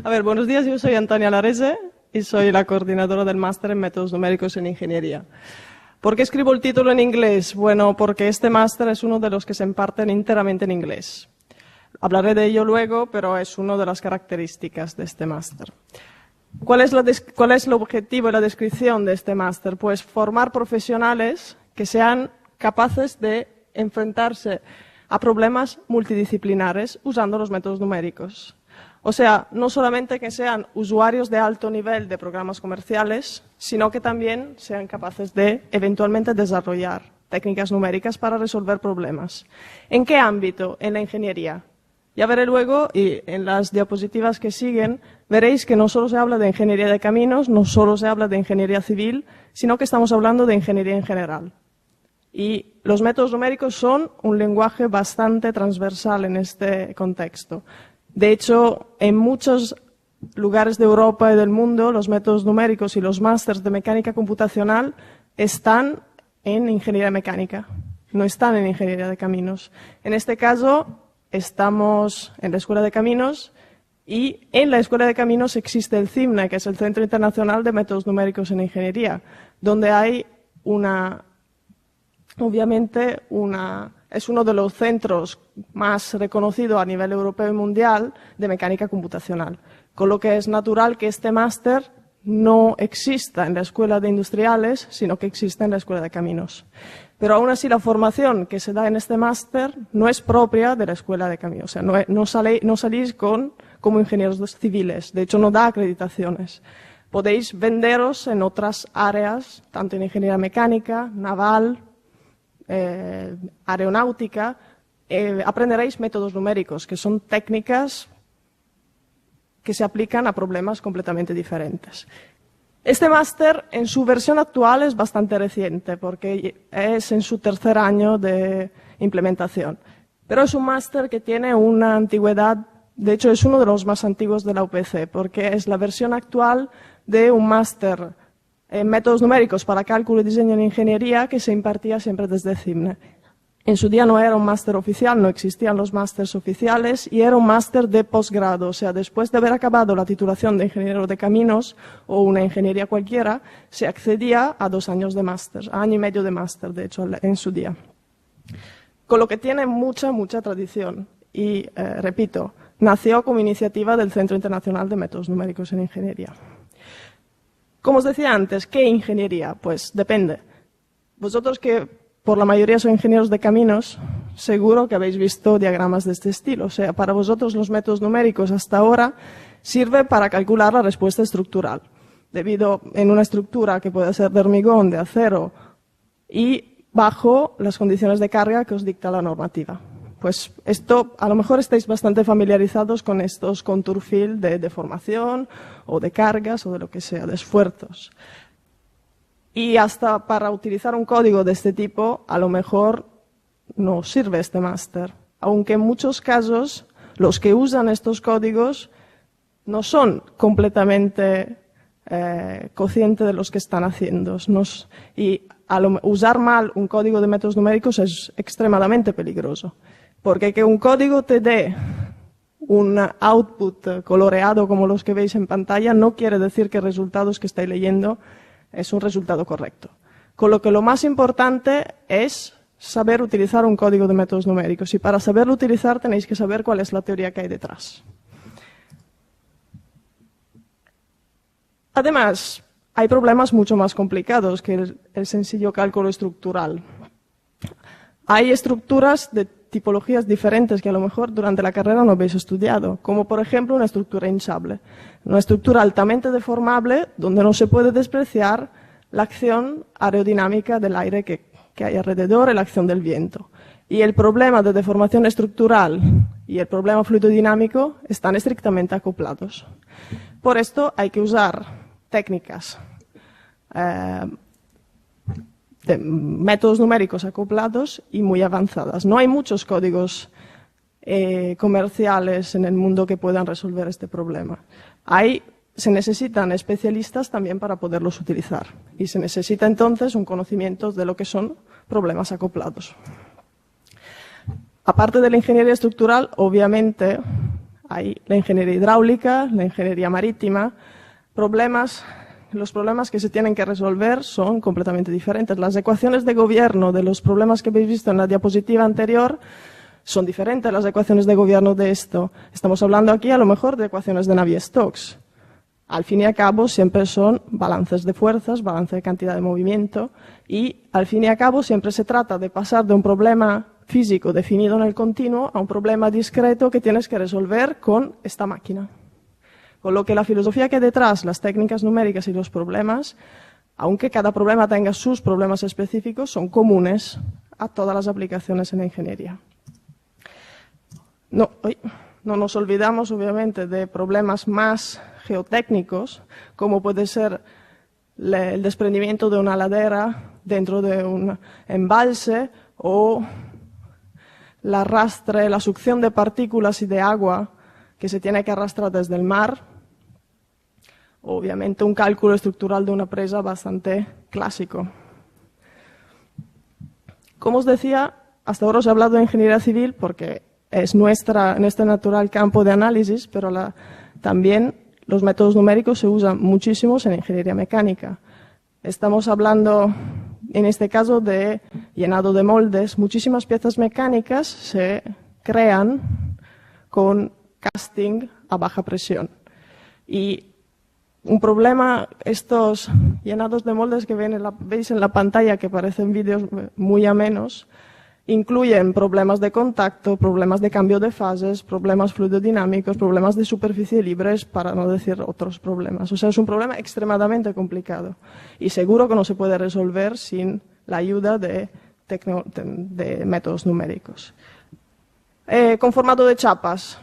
A ver, buenos días, yo soy Antonia Larese y soy la coordinadora del máster en métodos numéricos en ingeniería. ¿Por qué escribo el título en inglés? Bueno, porque este máster es uno de los que se imparten enteramente en inglés. Hablaré de ello luego, pero es una de las características de este máster. ¿Cuál es el objetivo y la descripción de este máster? Pues formar profesionales que sean capaces de enfrentarse a problemas multidisciplinares usando los métodos numéricos. O sea, no solamente que sean usuarios de alto nivel de programas comerciales, sino que también sean capaces de eventualmente desarrollar técnicas numéricas para resolver problemas. ¿En qué ámbito? En la ingeniería. Ya veré luego, y en las diapositivas que siguen, veréis que no solo se habla de ingeniería de caminos, no solo se habla de ingeniería civil, sino que estamos hablando de ingeniería en general. Y los métodos numéricos son un lenguaje bastante transversal en este contexto. De hecho, en muchos lugares de Europa y del mundo, los métodos numéricos y los másters de mecánica computacional están en ingeniería mecánica, no están en ingeniería de caminos. En este caso, estamos en la Escuela de Caminos y en la Escuela de Caminos existe el CIMNE, que es el Centro Internacional de Métodos Numéricos en Ingeniería, donde hay es uno de los centros más reconocidos a nivel europeo y mundial de mecánica computacional. Con lo que es natural que este máster no exista en la Escuela de Industriales, sino que exista en la Escuela de Caminos. Pero aún así la formación que se da en este máster no es propia de la Escuela de Caminos. O sea, no salís como ingenieros civiles. De hecho, no da acreditaciones. Podéis venderos en otras áreas, tanto en ingeniería mecánica, naval, aeronáutica, aprenderéis métodos numéricos, que son técnicas que se aplican a problemas completamente diferentes. Este máster, en su versión actual, es bastante reciente, porque es en su tercer año de implementación. Pero es un máster que tiene una antigüedad, de hecho es uno de los más antiguos de la UPC, porque es la versión actual de un máster en métodos numéricos para cálculo y diseño en ingeniería que se impartía siempre desde CIMNE. En su día no era un máster oficial, no existían los másters oficiales y era un máster de posgrado, o sea, después de haber acabado la titulación de ingeniero de caminos o una ingeniería cualquiera, se accedía a 2 años de máster, a año y medio de máster, de hecho, en su día. Con lo que tiene mucha tradición y, repito, nació como iniciativa del Centro Internacional de Métodos Numéricos en Ingeniería. Como os decía antes, ¿qué ingeniería? Pues depende. Vosotros que por la mayoría sois ingenieros de caminos, seguro que habéis visto diagramas de este estilo. O sea, para vosotros los métodos numéricos hasta ahora sirven para calcular la respuesta estructural, debido en una estructura que puede ser de hormigón, de acero y bajo las condiciones de carga que os dicta la normativa. Pues esto, a lo mejor estáis bastante familiarizados con estos contour field de deformación o de cargas o de lo que sea, de esfuerzos. Y hasta para utilizar un código de este tipo, a lo mejor no sirve este máster. Aunque en muchos casos, los que usan estos códigos no son completamente conscientes de los que están haciendo. Y usar mal un código de métodos numéricos es extremadamente peligroso. Porque que un código te dé un output coloreado como los que veis en pantalla no quiere decir que el resultado que estáis leyendo es un resultado correcto. Con lo que lo más importante es saber utilizar un código de métodos numéricos y para saberlo utilizar tenéis que saber cuál es la teoría que hay detrás. Además, hay problemas mucho más complicados que el sencillo cálculo estructural. Hay estructuras de tipologías diferentes que a lo mejor durante la carrera no habéis estudiado, como por ejemplo una estructura hinchable, una estructura altamente deformable donde no se puede despreciar la acción aerodinámica del aire que hay alrededor y la acción del viento. Y el problema de deformación estructural y el problema fluidodinámico están estrictamente acoplados. Por esto hay que usar técnicas de métodos numéricos acoplados y muy avanzadas. No hay muchos códigos comerciales en el mundo que puedan resolver este problema. Se necesitan especialistas también para poderlos utilizar y se necesita entonces un conocimiento de lo que son problemas acoplados. Aparte de la ingeniería estructural, obviamente hay la ingeniería hidráulica, la ingeniería marítima. Los problemas que se tienen que resolver son completamente diferentes. Las ecuaciones de gobierno de los problemas que habéis visto en la diapositiva anterior son diferentes a las ecuaciones de gobierno de esto. Estamos hablando aquí a lo mejor de ecuaciones de Navier-Stokes. Al fin y al cabo siempre son balances de fuerzas, balance de cantidad de movimiento y al fin y al cabo siempre se trata de pasar de un problema físico definido en el continuo a un problema discreto que tienes que resolver con esta máquina. Con lo que la filosofía que hay detrás, las técnicas numéricas y los problemas, aunque cada problema tenga sus problemas específicos, son comunes a todas las aplicaciones en la ingeniería. No nos olvidamos, obviamente, de problemas más geotécnicos, como puede ser el desprendimiento de una ladera dentro de un embalse o la succión de partículas y de agua que se tiene que arrastrar desde el mar. Obviamente un cálculo estructural de una presa bastante clásico. Como os decía, hasta ahora os he hablado de ingeniería civil porque es nuestro natural campo de análisis, pero también los métodos numéricos se usan muchísimos en ingeniería mecánica. Estamos hablando, en este caso, de llenado de moldes. Muchísimas piezas mecánicas se crean con casting a baja presión. Y un problema, estos llenados de moldes que veis en la pantalla, que parecen vídeos muy amenos, incluyen problemas de contacto, problemas de cambio de fases, problemas fluidodinámicos, problemas de superficie libres, para no decir otros problemas. O sea, es un problema extremadamente complicado y seguro que no se puede resolver sin la ayuda de métodos numéricos. Con formato de chapas.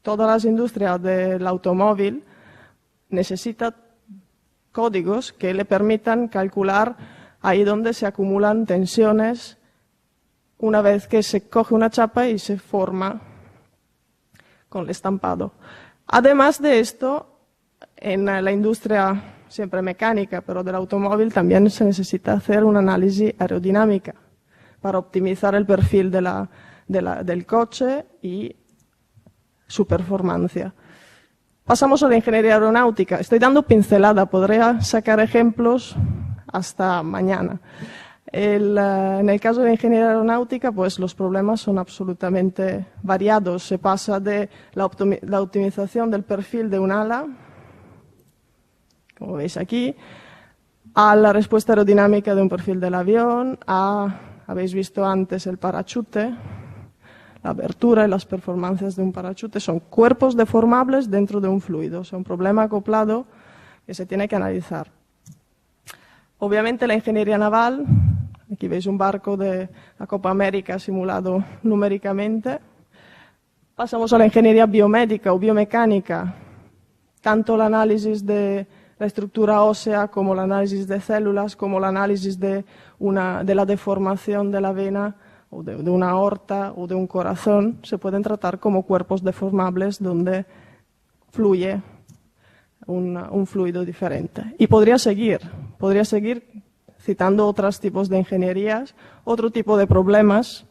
Todas las industrias del automóvil necesitan códigos que le permitan calcular ahí donde se acumulan tensiones una vez que se coge una chapa y se forma con el estampado. Además de esto, en la industria siempre mecánica, pero del automóvil, también se necesita hacer un análisis aerodinámica para optimizar el perfil del coche y su performancia. Pasamos a la ingeniería aeronáutica. Estoy dando pincelada, podría sacar ejemplos hasta mañana. En el caso de la ingeniería aeronáutica, pues los problemas son absolutamente variados. Se pasa de la optimización del perfil de un ala, como veis aquí, a la respuesta aerodinámica de un perfil del avión, habéis visto antes el parachute, la abertura y las performancias de un parachute. Son cuerpos deformables dentro de un fluido. Es un problema acoplado que se tiene que analizar. Obviamente la ingeniería naval, aquí veis un barco de la Copa América simulado numéricamente. Pasamos a la ingeniería biomédica o biomecánica, tanto el análisis de la estructura ósea como el análisis de células, como el análisis de la deformación de la vena o de una aorta o de un corazón, se pueden tratar como cuerpos deformables donde fluye un fluido diferente. Y podría seguir citando otros tipos de ingenierías, otro tipo de problemas,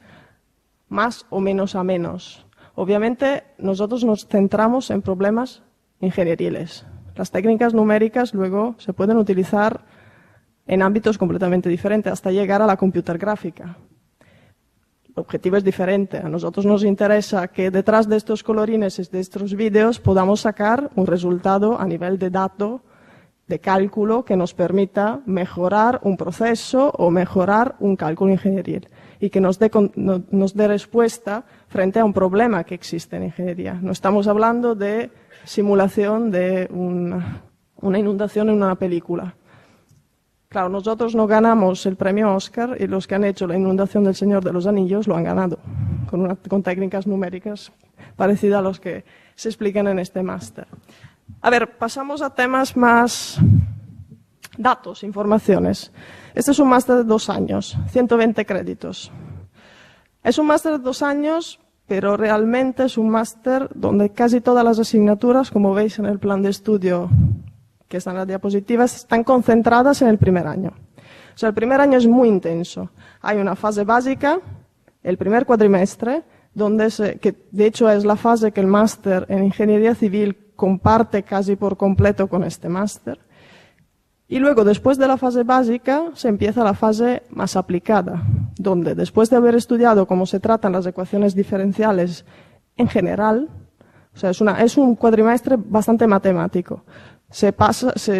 más o menos amenos. Obviamente, nosotros nos centramos en problemas ingenieriles. Las técnicas numéricas luego se pueden utilizar en ámbitos completamente diferentes, hasta llegar a la computer gráfica. El objetivo es diferente. A nosotros nos interesa que detrás de estos colorines y de estos vídeos podamos sacar un resultado a nivel de dato, de cálculo, que nos permita mejorar un proceso o mejorar un cálculo ingenieril y que nos dé respuesta frente a un problema que existe en ingeniería. No estamos hablando de simulación de una inundación en una película. Claro, nosotros no ganamos el premio Oscar y los que han hecho la inundación del Señor de los Anillos lo han ganado con técnicas numéricas parecidas a los que se explican en este máster. A ver, pasamos a temas más datos, informaciones. Este es un máster de 2 años, 120 créditos. Es un máster de 2 años, pero realmente es un máster donde casi todas las asignaturas, como veis en el plan de estudio que están en las diapositivas, están concentradas en el primer año. O sea, el primer año es muy intenso. Hay una fase básica, el primer cuatrimestre, que de hecho es la fase que el máster en Ingeniería Civil comparte casi por completo con este máster. Y luego, después de la fase básica, se empieza la fase más aplicada, donde después de haber estudiado cómo se tratan las ecuaciones diferenciales en general, o sea, es un cuatrimestre bastante matemático. Se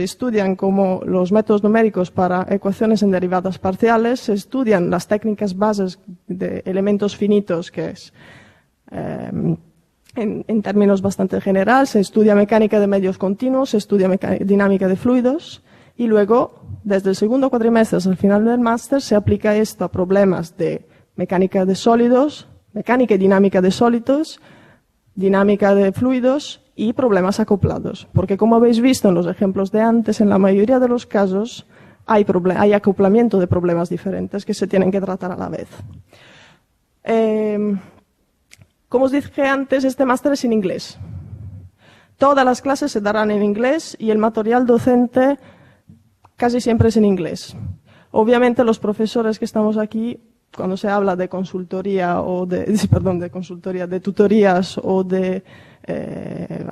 estudian como los métodos numéricos para ecuaciones en derivadas parciales, se estudian las técnicas bases de elementos finitos, que es, en términos bastante general, se estudia mecánica de medios continuos, se estudia dinámica de fluidos, y luego, desde el segundo cuatrimestre hasta el final del máster, se aplica esto a problemas de mecánica de sólidos, mecánica y dinámica de sólidos, dinámica de fluidos y problemas acoplados. Porque, como habéis visto en los ejemplos de antes, en la mayoría de los casos hay acoplamiento de problemas diferentes que se tienen que tratar a la vez. Como os dije antes, este máster es en inglés. Todas las clases se darán en inglés y el material docente casi siempre es en inglés. Obviamente los profesores que estamos aquí, cuando se habla de consultoría o de tutorías o de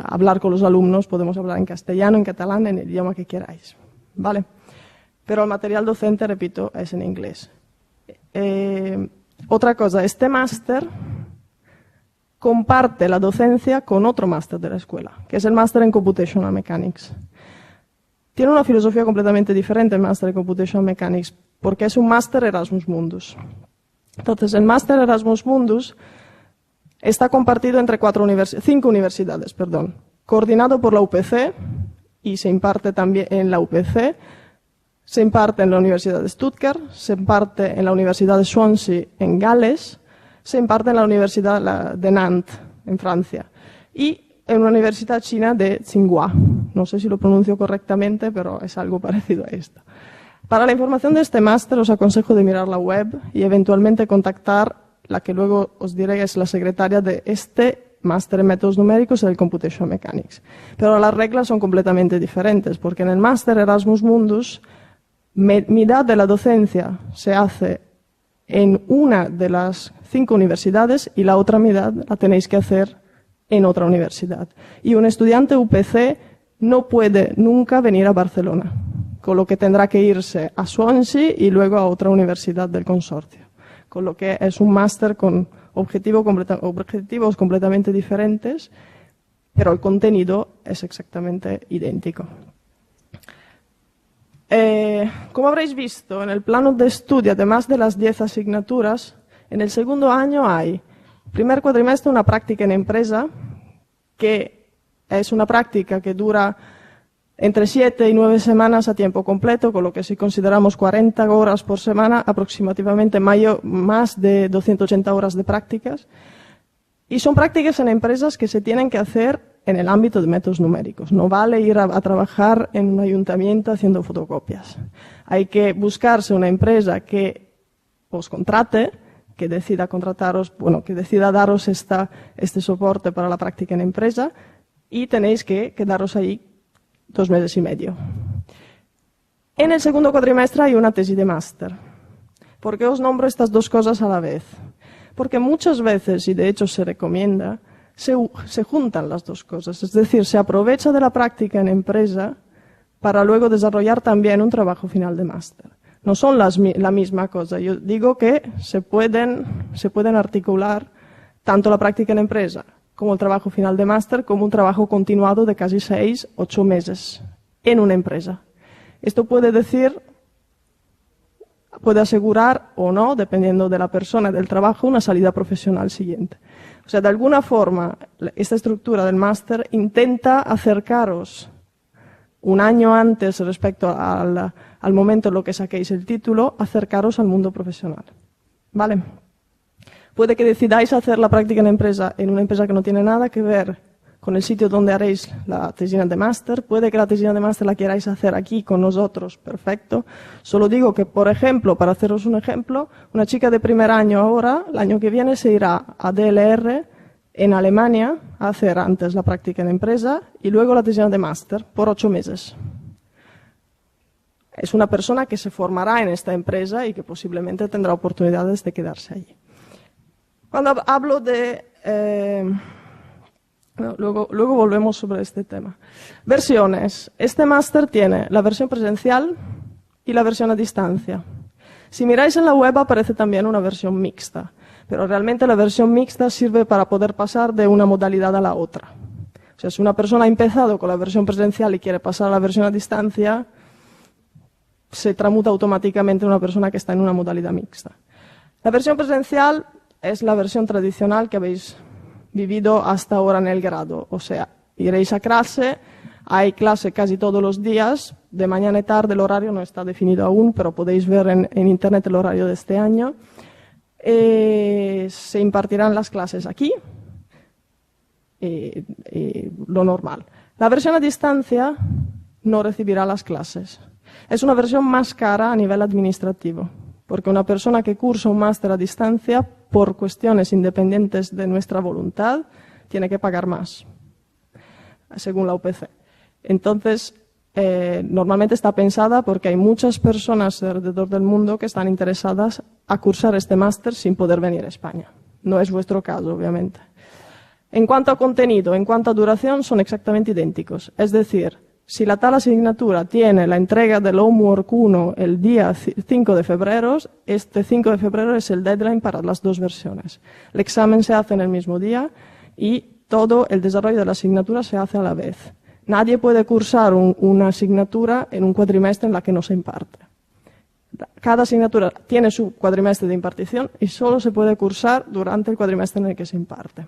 hablar con los alumnos, podemos hablar en castellano, en catalán, en el idioma que queráis, ¿vale? Pero el material docente, repito, es en inglés. Otra cosa, este máster comparte la docencia con otro máster de la escuela, que es el máster en Computational Mechanics. Tiene una filosofía completamente diferente el máster en Computational Mechanics, porque es un máster Erasmus Mundus. Entonces, el máster Erasmus Mundus está compartido entre 5 universidades, coordinado por la UPC, y se imparte también en la UPC, se imparte en la Universidad de Stuttgart, se imparte en la Universidad de Swansea en Gales, se imparte en la Universidad de Nantes, en Francia, y en una universidad china de Tsinghua. No sé si lo pronuncio correctamente, pero es algo parecido a esto. Para la información de este máster os aconsejo de mirar la web y eventualmente contactar la que luego os diré es la secretaria de este máster en métodos numéricos y del Computational Mechanics. Pero las reglas son completamente diferentes, porque en el máster Erasmus Mundus, mitad de la docencia se hace en una de las 5 universidades y la otra mitad la tenéis que hacer en otra universidad. Y un estudiante UPC no puede nunca venir a Barcelona, con lo que tendrá que irse a Swansea y luego a otra universidad del consorcio. Con lo que es un máster con objetivos completamente diferentes, pero el contenido es exactamente idéntico. Como habréis visto, en el plano de estudio, además de las 10 asignaturas, en el segundo año hay, primer cuatrimestre, una práctica en empresa, que es una práctica que dura entre 7 y 9 semanas a tiempo completo, con lo que si consideramos 40 horas por semana, aproximadamente más de 280 horas de prácticas. Y son prácticas en empresas que se tienen que hacer en el ámbito de métodos numéricos. No vale ir a trabajar en un ayuntamiento haciendo fotocopias. Hay que buscarse una empresa que os contrate, que decida contrataros, que decida daros este soporte para la práctica en empresa, y tenéis que quedaros ahí 2 meses y medio. En el segundo cuatrimestre hay una tesis de máster. ¿Por qué os nombro estas dos cosas a la vez? Porque muchas veces, y de hecho se recomienda, se juntan las dos cosas. Es decir, se aprovecha de la práctica en empresa para luego desarrollar también un trabajo final de máster. No son la misma cosa. Yo digo que se pueden articular tanto la práctica en empresa como el trabajo final de máster como un trabajo continuado de casi 6-8 meses en una empresa. Esto puede asegurar o no, dependiendo de la persona y del trabajo, una salida profesional siguiente. O sea, de alguna forma, esta estructura del máster intenta acercaros un año antes respecto al momento en lo que saquéis el título, acercaros al mundo profesional. ¿Vale? Puede que decidáis hacer la práctica en una empresa que no tiene nada que ver con el sitio donde haréis la tesina de máster. Puede que la tesina de máster la queráis hacer aquí con nosotros, perfecto. Solo digo que, por ejemplo, para haceros un ejemplo, una chica de primer año ahora, el año que viene se irá a DLR en Alemania a hacer antes la práctica en empresa y luego la tesina de máster por 8 meses. Es una persona que se formará en esta empresa y que posiblemente tendrá oportunidades de quedarse allí. Cuando hablo de... luego volvemos sobre este tema. Versiones. Este máster tiene la versión presencial y la versión a distancia. Si miráis en la web aparece también una versión mixta, pero realmente la versión mixta sirve para poder pasar de una modalidad a la otra. O sea, si una persona ha empezado con la versión presencial y quiere pasar a la versión a distancia, se transmuta automáticamente en una persona que está en una modalidad mixta. La versión presencial es la versión tradicional que habéis vivido hasta ahora en el grado. O sea, iréis a clase, hay clase casi todos los días, de mañana y tarde, el horario no está definido aún, pero podéis ver en internet el horario de este año. Se impartirán las clases aquí, lo normal. La versión a distancia no recibirá las clases. Es una versión más cara a nivel administrativo, porque una persona que cursa un máster a distancia, por cuestiones independientes de nuestra voluntad, tiene que pagar más, según la UPC. Entonces, normalmente está pensada porque hay muchas personas alrededor del mundo que están interesadas a cursar este máster sin poder venir a España. No es vuestro caso, obviamente. En cuanto a contenido, en cuanto a duración, son exactamente idénticos. Es decir, si la tal asignatura tiene la entrega del Homework 1 el día 5 de febrero, este 5 de febrero es el deadline para las dos versiones. El examen se hace en el mismo día y todo el desarrollo de la asignatura se hace a la vez. Nadie puede cursar una asignatura en un cuatrimestre en la que no se imparte. Cada asignatura tiene su cuatrimestre de impartición y solo se puede cursar durante el cuatrimestre en el que se imparte.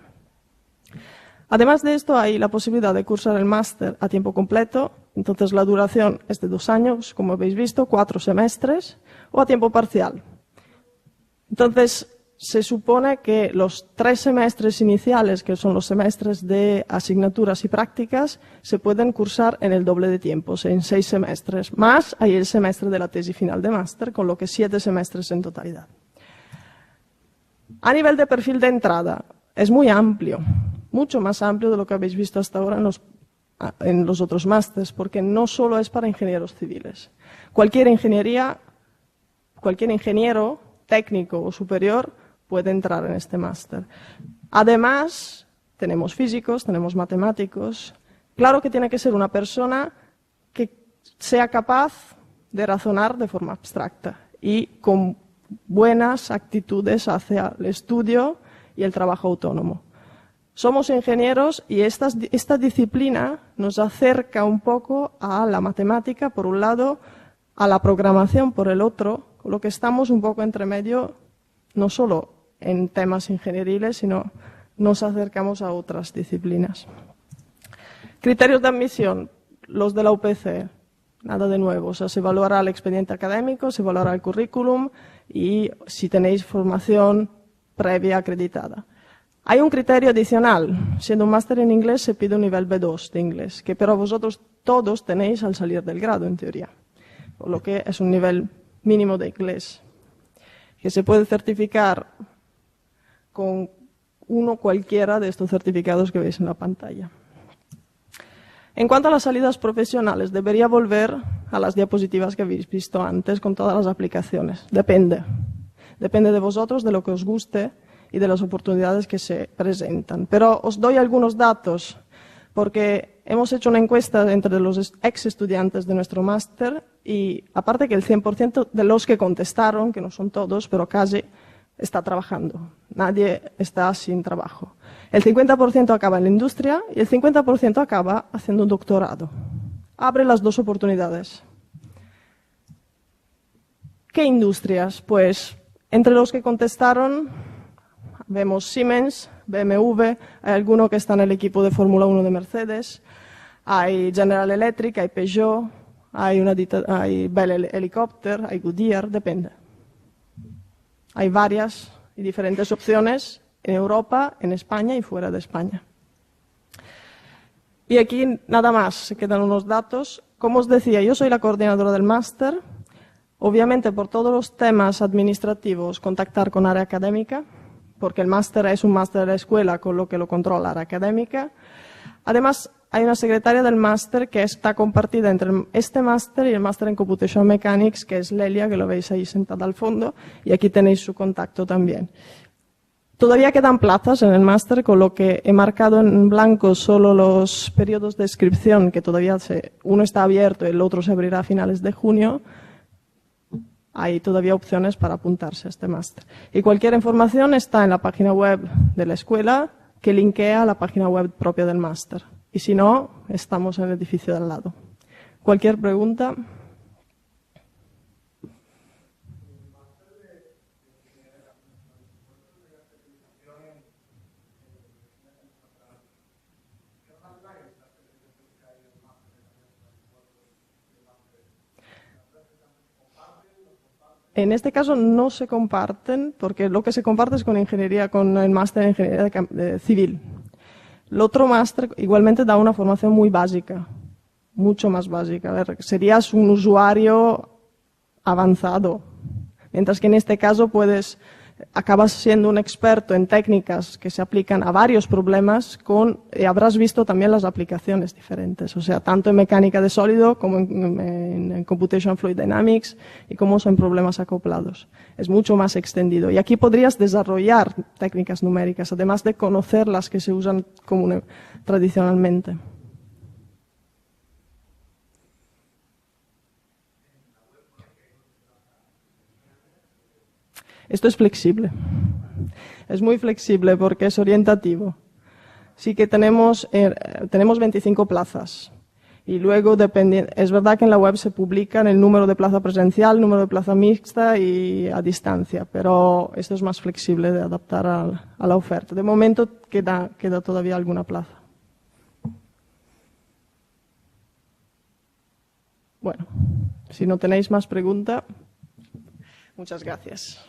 Además de esto, hay la posibilidad de cursar el máster a tiempo completo, entonces la duración es de 2 años, como habéis visto, 4 semestres, o a tiempo parcial. Entonces, se supone que los 3 semestres iniciales, que son los semestres de asignaturas y prácticas, se pueden cursar en el doble de tiempo, o sea, en 6 semestres. Más hay el semestre de la tesis final de máster, con lo que 7 semestres en totalidad. A nivel de perfil de entrada, es muy amplio, mucho más amplio de lo que habéis visto hasta ahora en los otros másters, porque no solo es para ingenieros civiles. Cualquier ingeniero técnico o superior puede entrar en este máster. Además, tenemos físicos, tenemos matemáticos. Claro que tiene que ser una persona que sea capaz de razonar de forma abstracta y con buenas actitudes hacia el estudio y el trabajo autónomo. Somos ingenieros y esta disciplina nos acerca un poco a la matemática, por un lado, a la programación, por el otro, con lo que estamos un poco entre medio, no solo en temas ingenieriles, sino nos acercamos a otras disciplinas. Criterios de admisión, los de la UPC, nada de nuevo. O sea, se evaluará el expediente académico, se evaluará el currículum y si tenéis formación previa acreditada. Hay un criterio adicional. Siendo un máster en inglés se pide un nivel B2 de inglés, que pero vosotros todos tenéis al salir del grado, en teoría. Por lo que es un nivel mínimo de inglés, que se puede certificar con uno cualquiera de estos certificados que veis en la pantalla. En cuanto a las salidas profesionales, debería volver a las diapositivas que habéis visto antes con todas las aplicaciones. Depende. Depende de vosotros, de lo que os guste y de las oportunidades que se presentan. Pero os doy algunos datos, porque hemos hecho una encuesta entre los ex estudiantes de nuestro máster y aparte que el 100% de los que contestaron, que no son todos, pero casi, está trabajando. Nadie está sin trabajo. El 50% acaba en la industria y el 50% acaba haciendo un doctorado. Abre las dos oportunidades. ¿Qué industrias? Pues entre los que contestaron vemos Siemens, BMW, hay alguno que está en el equipo de Fórmula 1 de Mercedes, hay General Electric, hay Peugeot, hay Bell Helicopter, hay Goodyear, depende. Hay varias y diferentes opciones en Europa, en España y fuera de España. Y aquí nada más, se quedan unos datos. Como os decía, yo soy la coordinadora del máster. Obviamente, por todos los temas administrativos, contactar con área académica, porque el máster es un máster de la escuela, con lo que lo controla área académica. Además, hay una secretaria del máster que está compartida entre este máster y el máster en Computational Mechanics, que es Lelia, que lo veis ahí sentada al fondo, y aquí tenéis su contacto también. Todavía quedan plazas en el máster, con lo que he marcado en blanco solo los periodos de inscripción, que todavía uno está abierto y el otro se abrirá a finales de junio. Hay todavía opciones para apuntarse a este máster. Y cualquier información está en la página web de la escuela, que linkea a la página web propia del máster. Y si no, estamos en el edificio de al lado. ¿Cualquier pregunta? En este caso no se comparten, porque lo que se comparte es con ingeniería, con el máster en ingeniería civil. El otro máster igualmente da una formación muy básica, mucho más básica. A ver, serías un usuario avanzado, mientras que en este caso acabas siendo un experto en técnicas que se aplican a varios problemas y habrás visto también las aplicaciones diferentes, o sea, tanto en mecánica de sólido como en Computational Fluid Dynamics y como son problemas acoplados. Es mucho más extendido. Y aquí podrías desarrollar técnicas numéricas, además de conocer las que se usan tradicionalmente. Esto es flexible. Es muy flexible porque es orientativo. Sí que tenemos 25 plazas. Y luego, es verdad que en la web se publican el número de plaza presencial, número de plaza mixta y a distancia, pero esto es más flexible de adaptar a la oferta. De momento queda todavía alguna plaza. Bueno, si no tenéis más preguntas, muchas gracias.